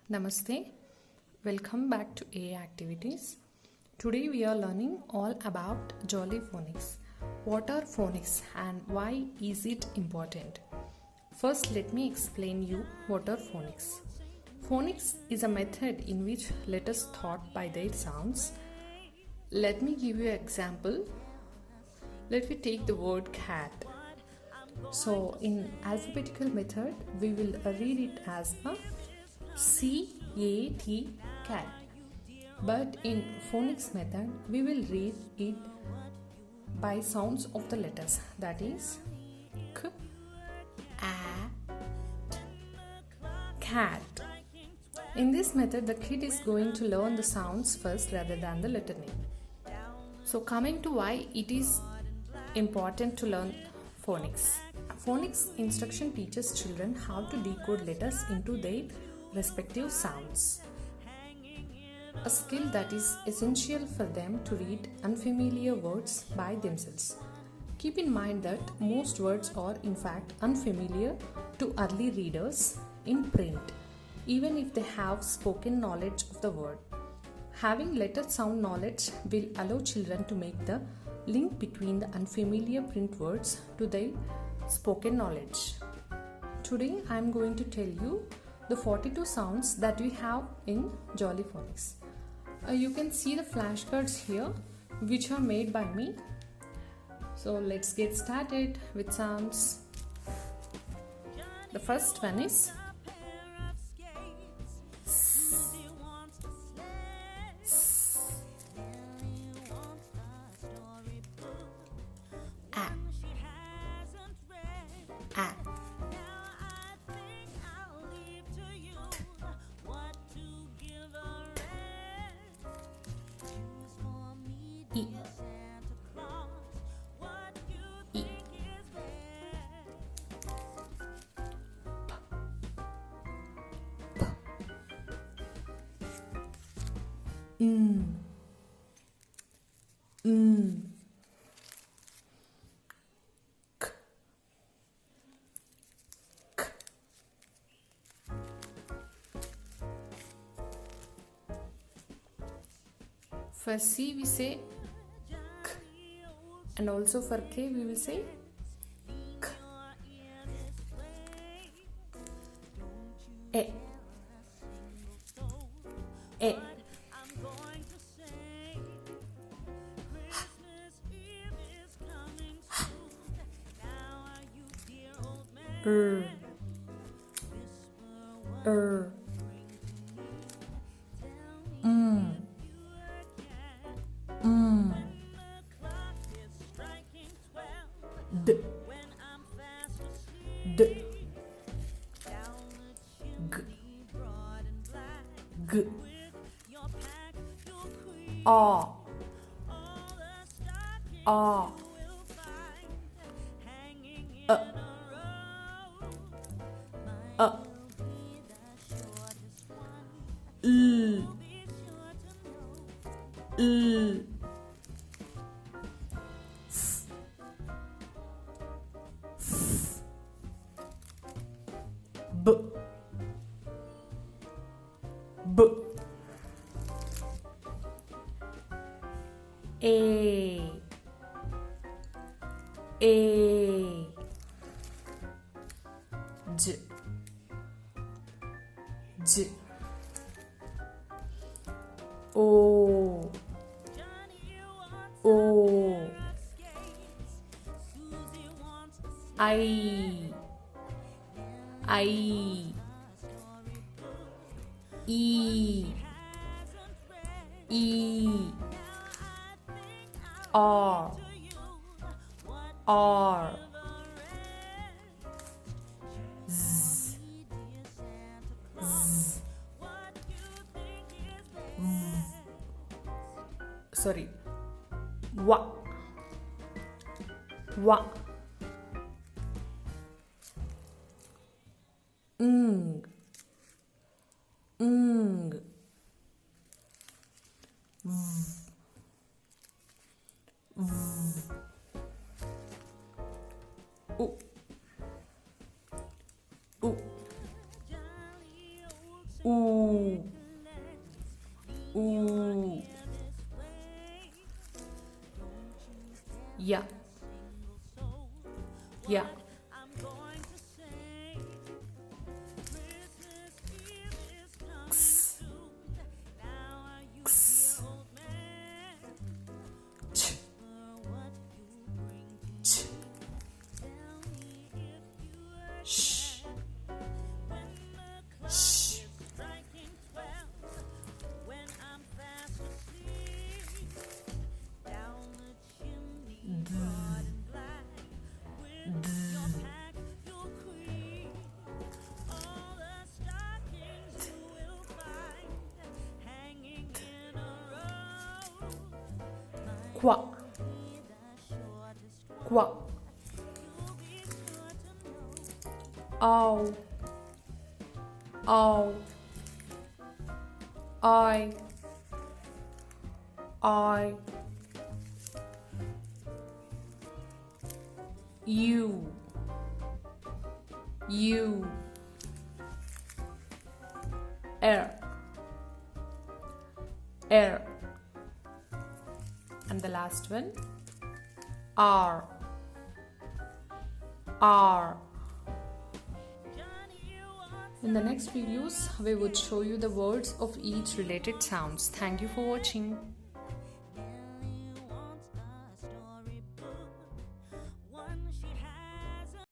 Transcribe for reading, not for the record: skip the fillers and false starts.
Namaste. Welcome back to AA Activities. Today we are learning all about Jolly Phonics. What are phonics and why is it important? First, let me explain you what are phonics. Phonics is a method in which letters thought by their sounds. Let me give you an example. Let me take the word cat. So in alphabetical method, we will read it as a C-A-T, cat. But in phonics method, we will read it by sounds of the letters. That is K, A, T, cat. In this method, the kid is going to learn the sounds first rather than the letter name. So coming to why it is important to learn phonics. Phonics instruction teaches children how to decode letters into their respective sounds. A skill that is essential for them to read unfamiliar words by themselves. Keep in mind that most words are in fact unfamiliar to early readers in print, even if they have spoken knowledge of the word. Having letter sound knowledge will allow children to make the link between the unfamiliar print words to their spoken knowledge. Today I am going to tell you the 42 sounds that we have in Jolly Phonics. You can see the flashcards here which are made by me. So let's get started with sounds. The first one is A. A. E. E. K. K. For C we say K, and also for K we will say K. A. A. R. R. D. D. G. G. A. A. L. L. B. B. A. A. J. J. O. O. I. I. E. E. R. R. Z. Z. Sorry. Wa. Wa. Ng. Ng. V. V. U. U. Ooh. Ooh. Yeah. Yeah. X. X. Ch. Ch. Sh. Sh. Qua. Qua. Ow. Ow. I. You. Air. And the last one, R. In the next videos, we would show you the words of each related sounds. Thank you for watching.